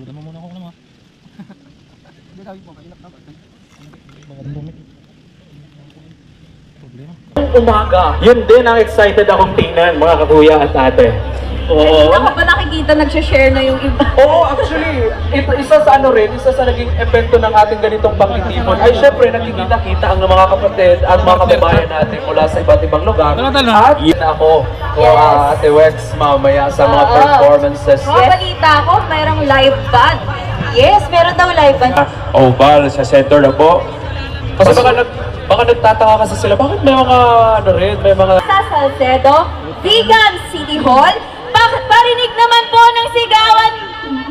Tulad mo muna ako naman. Hindi gawin mo, mailap na ba? Magandang bumit. Problema. Umaga, yun din ang excited akong tingnan mga kakuya at ate. Oo. Ako ba nakikita nagsha-share na yung iba? Oo, actually, ito isa sa isa sa naging epekto ng ating ganitong pagtitipon ay syempre nakikita-kita ang mga kapatid at mga kababayan natin mula sa iba't ibang lugar. At yun ako, Ate Wex, mamaya sa mga performances. Balita ako, mayroong live band. Yes, meron daw live band. Oval sa center na po. Kasi baka nagtataka kasi sila, bakit may mga may mga... Sa Salcedo, Vegan City Hall, bakit parinig naman po ng sigawan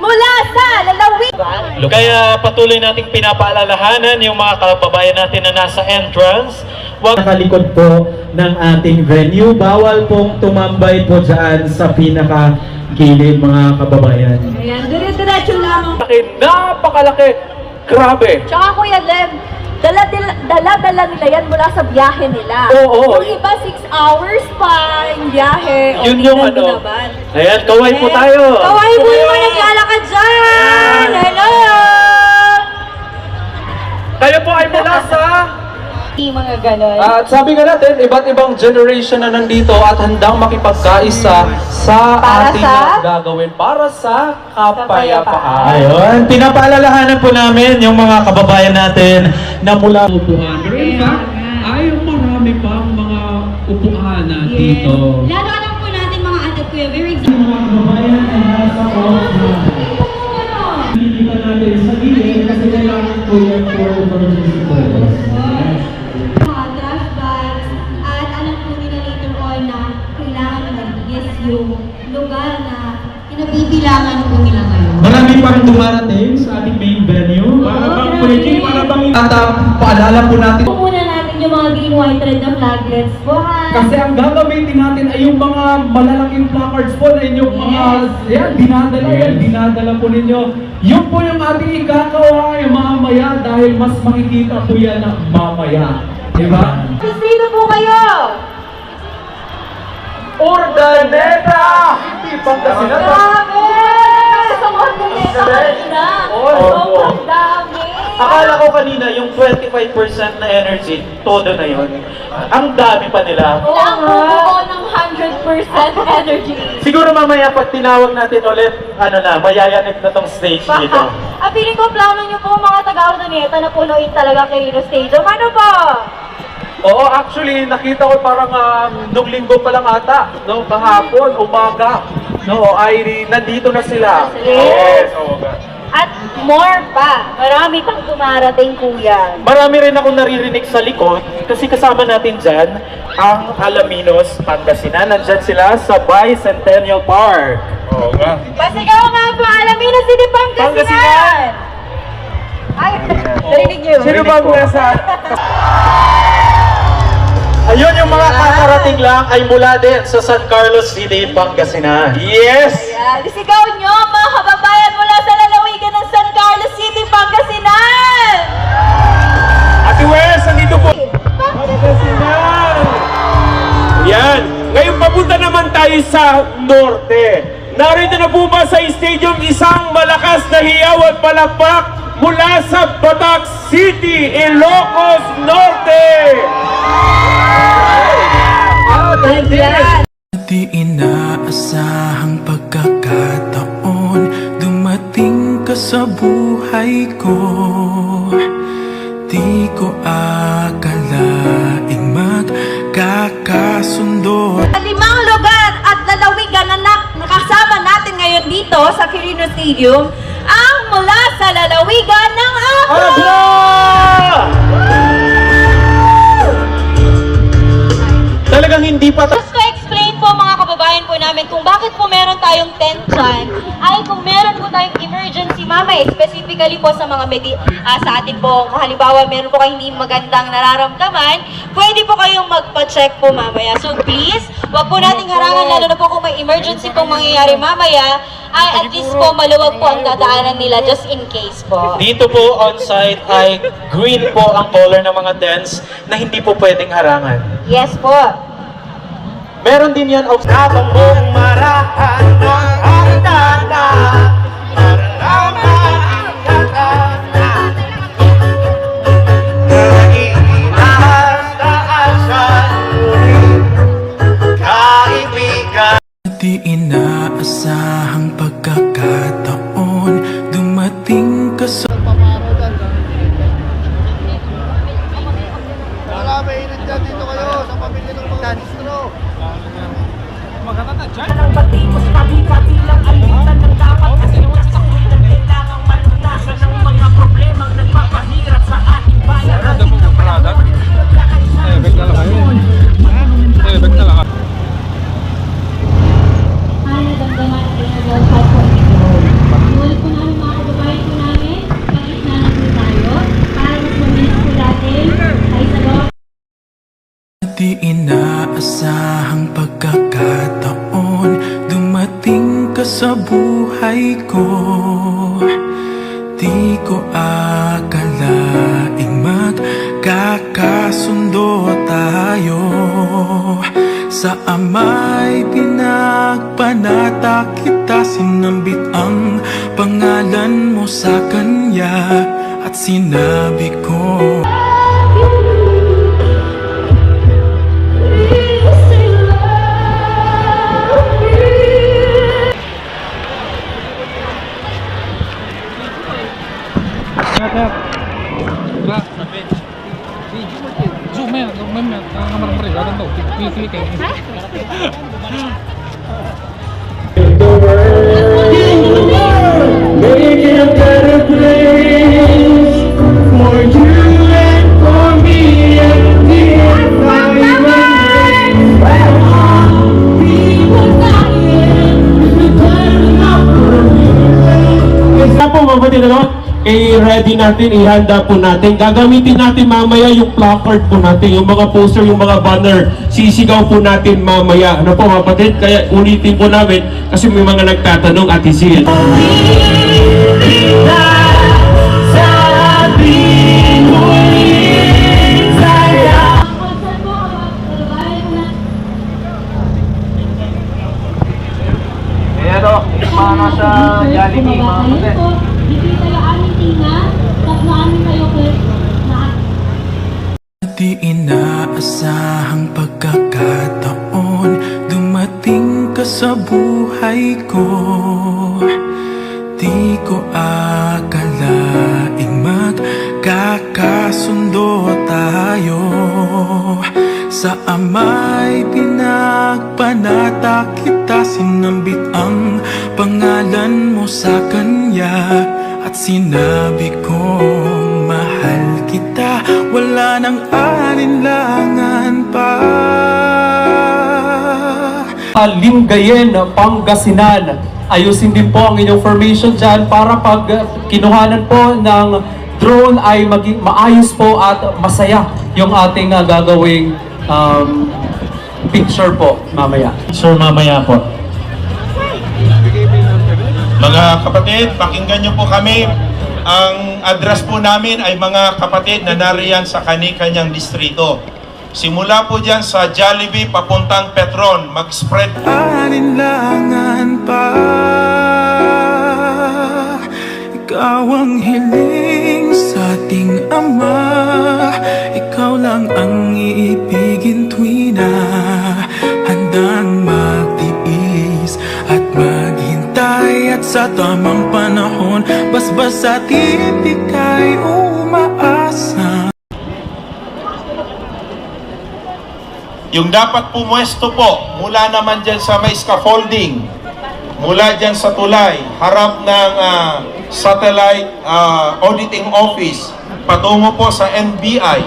mula sa lalawigan? Kaya patuloy nating pinapaalalahanan yung mga kababayan natin na nasa entrance. Nakalikod po ng ating venue. Bawal pong tumambay po dyan sa pinaka-gilid mga kababayan. Ayan, dire-diretso lamang. Napakalaki! Grabe! Tsaka Kuya Lem, dala-dala nila yan mula sa biyahe nila. Oo. Yung iba 6 hours pa yung biyahe. Yun yung ano. Ayan, kaway po tayo. Kaway po yung mga naglalakad dyan. Hello! Tayo po ay mula sa... Mga ganon. At sabi nga natin, iba't ibang generation na nandito at handang makipagkaisa sa Para ating sa? gagawin para sa kapayapaan. Ayun, pinapaalalahanan po namin yung mga kababayan natin na mula upuan. Pero in fact, ay marami pang mga upuan na dito. Lalo alam po natin mga ate kuya, very Yung mga kababayan ay nasa off na. Hindi pa natin sa gilid kasi kailangan po yan for emergency purpose. trash bags at alam po nila later on na kailangan mag-yes yung lugar na kinabibilangan po nila ngayon. Marami pang dumarating sa ating main venue. Para bang pwede, para bang paalala po natin. Muna natin yung mga green, white, red na flaglets po ha. Kasi ang gagamitin natin ay yung mga malalaking placards po na inyong mga dinadala po ninyo. Yun po yung ating ikakawa ay mamaya dahil mas makikita po yan na mamaya. Diba? Sino po kayo? Urdaneta! Hindi Pangasinan. Grabe! Sa Urdaneta kanina. Sobrang dami. Akala ko kanina yung 25% na energy, todo na yun. Ang dami pa nila. Kailangan bubuo ng 100% energy. Siguro mamaya pag tinawag natin ulit, mayayanip na tong stage dito. Feeling ko plano nyo po mga taga-Urdaneta na punuin talaga kayo ng stadium. Ano po? Oo, actually, nakita ko parang nung linggo pa lang ata, no, kahapon, umaga, no, ay nandito na sila. Yes. Oo. At more pa. Marami pang dumarating, kuya. Marami rin ako naririnig sa likod kasi kasama natin dyan ang Alaminos, Pangasinan. Nandyan sila sa Bicentennial Park. Oo nga. Pasigaw nga po, Alaminos City, Pangasinan! Ay, narinig niyo yun? Sino bang nasa... Ayun, yung mga kakarating lang ay mula din sa San Carlos City, Pangasinan. Yes! Ayan, isigaw nyo mga kababayan mula sa lalawigan ng San Carlos City, Pangasinan! Ate Wes, nandito po! Pangasinan! Yan! Ngayon papunta naman tayo sa norte. Narito na po ba sa stadium isang malakas na hiyaw at palakpak mula sa Batak City, Ilocos Norte! Di inaasahang pagkakataon dumating ka sa buhay ko. Di ko akalaing magkakasundo. 5 lugar at lalawigan na nakasama natin ngayon dito sa Quirino Stadium ang mula sa lalawigan ng Abra! Talagang hindi pa... Just to explain po mga kababayan po namin kung bakit po meron tayong tent dyan, ay kung meron po tayong emergency mamaya, specifically po sa mga sa atin po, halimbawa meron po kayong hindi magandang nararamdaman, pwede po kayong magpa-check po mamaya. So please, wag po nating harangan, lalo na po kung may emergency pong mangyayari mamaya, ay at least po maluwag po ang dadaanan nila just in case po. Dito po on-site ay green po ang color ng mga tents na hindi po pwedeng harangan. Yes po. Meron din yan of habang mong marahan ng hagdana para lamang Di inaasahang pagkakataon, dumating ka sa Wala, mainit dyan dito kayo sa pamilya ng mga distro. Ang batikos, pati-pati lang alitan ng dapat kasi yung sa kulitan kailangang malutasan ng mga problemang nagpapahirap sa ating bayan. Ay, nadamdaman ang ginagawa sa Panginoon. Inulit po namin mga kababayan po namin, pag-isna na po tayo, para mas mabilis po natin ay sa loob. di inaasahang pagkakataon, dumating ka sa buhay ko. Di ko akalaing magkakasundo tayo. Sa Ama'y pinagpanata kita, sinambit ang pangalan mo sa Kanya at sinabi ko, Make it a better place for you and for me and the environment. Kaya po mabuti na i-ready natin, ihanda po natin. Gagamitin natin mamaya yung placard po natin, yung mga poster, yung mga banner. Sisigaw po natin mamaya. Ano po mga kapatid? Kaya ulitin po namin kasi may mga nagtatanong, Ate Sil. Ayan o, mga nasa Jollibee, mga kapatid. Hindi tayo aming tinga, tatlo amin kayo di inaasahang pagkakataon, dumating ka sa buhay ko. Di ko akalaing magkakasundo tayo. Sa Ama'y pinagpanata kita, sinambit ang pangalan mo sa Kanya at sinabi kong mahal kita, wala nang alinlangan pa. Lingayen, Pangasinan. Ayusin din po ang inyong formation dyan para pag kinuhanan po ng drone ay maging maayos po at masaya yung ating gagawing picture po mamaya. Picture mamaya po. Mga kapatid, pakinggan niyo po kami. Ang address po namin ay mga kapatid na nariyan sa kani-kanyang distrito. Simula po dyan sa Jollibee papuntang Petron, mag-spread. Alinlangan pa, ikaw ang hiling sa ating Ama. Ikaw lang ang iibigin tuwi na handang magtiis at maghintay, at sa tamang panahon basbas at ibig kay umaasa. Yung dapat pumuesto po, mula naman dyan sa may scaffolding, mula dyan sa tulay, harap ng satellite auditing office, patungo po sa NBI.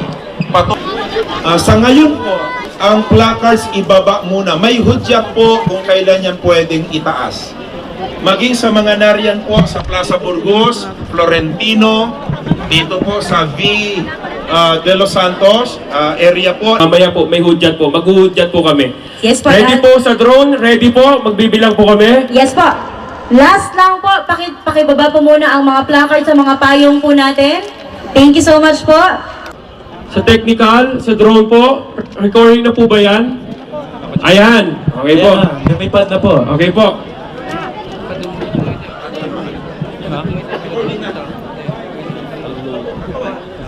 Sa ngayon po, ang placards ibaba muna. May hudyat po kung kailan yan pwedeng itaas. Maging sa mga nariyan po sa Plaza Burgos, Florentino, dito po sa De Los Santos area po. Mamaya po, may hudyat po. Maghuhudyat po kami. Yes po. Ready po sa drone? Ready po? Magbibilang po kami? Yes po. Last lang po, pakibaba po muna ang mga placard sa mga payong po natin. Thank you so much po. Sa technical, sa drone po, recording na po ba yan? Ayan. Okay po. Lumipad na po. Okay po.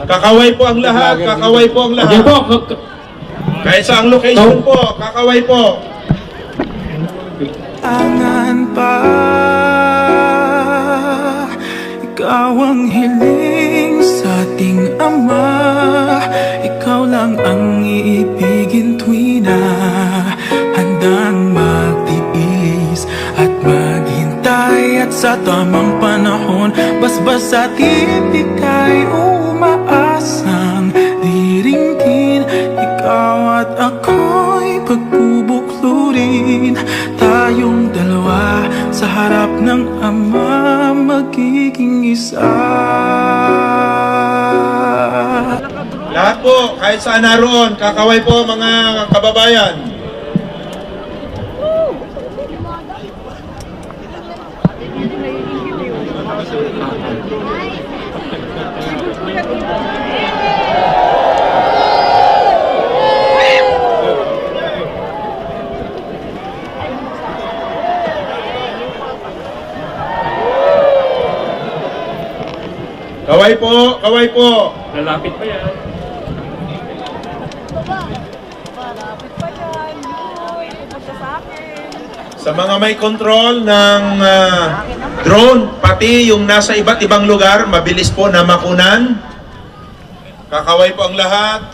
Kakaway po ang lahat. Kakaway po ang lahat. Okay po. Kahit sa ang location po, kakaway po. angan pa. Ikaw ang hiling sa ating Ama, ikaw lang ang iibigin tuwi na handang magtiis at maghintay. At sa tamang panahon, basbas at ibig ay umaasang diringgin. Ikaw at ako'y pagbubuklurin, tayong dalawa sa harap ng Ama magiging isa. Lahat po, kahit saan naroon, kakaway po mga kababayan. Kaway po, kaway po. Lalapit pa yan. Sa mga may control ng drone, pati yung nasa iba't ibang lugar, mabilis po na makunan. Kakaway po ang lahat.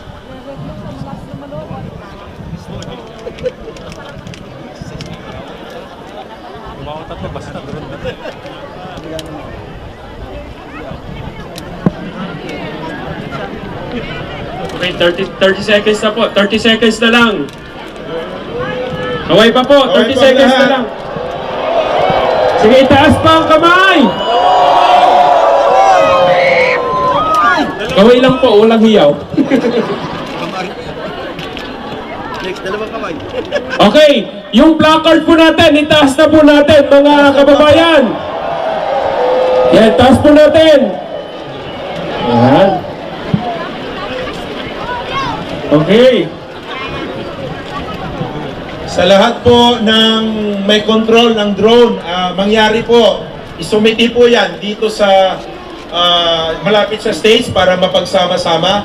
Okay, 30 seconds na po. 30 seconds na lang. Kaway pa po. 30 seconds na lang. Sige, itaas pa ang kamay. Kaway lang po, walang hiyaw. Okay, yung placard po natin, itaas na po natin mga kababayan. Yan, itaas po natin. Yan. Okay. Sa lahat po ng may control ng drone, mangyari po, isumiti po yan dito sa malapit sa stage para mapagsama-sama.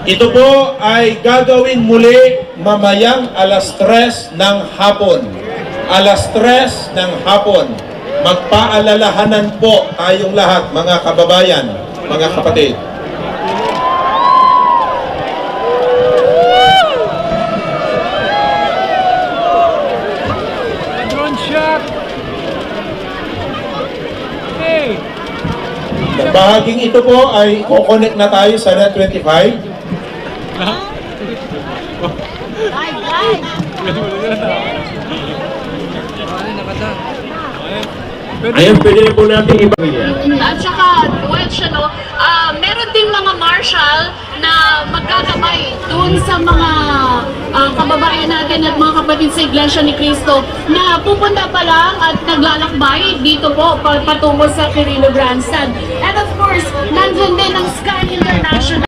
Ito po ay gagawin muli mamayang alas 3 ng hapon. Alas 3 ng hapon. Magpaalalahanan po tayong lahat, mga kababayan, mga kapatid. Bahaging ito po ay i-connect na tayo sa Net 25. Ayun, pwede na po natin ipamilya. At saka, meron ding mga marshal na magkakabay doon sa mga kababayan natin at mga kapatid sa Iglesia ni Cristo na pupunta pa lang at naglalakbay dito po patungo sa Quirino Grandstand. And of course, nandun din ang Sky International.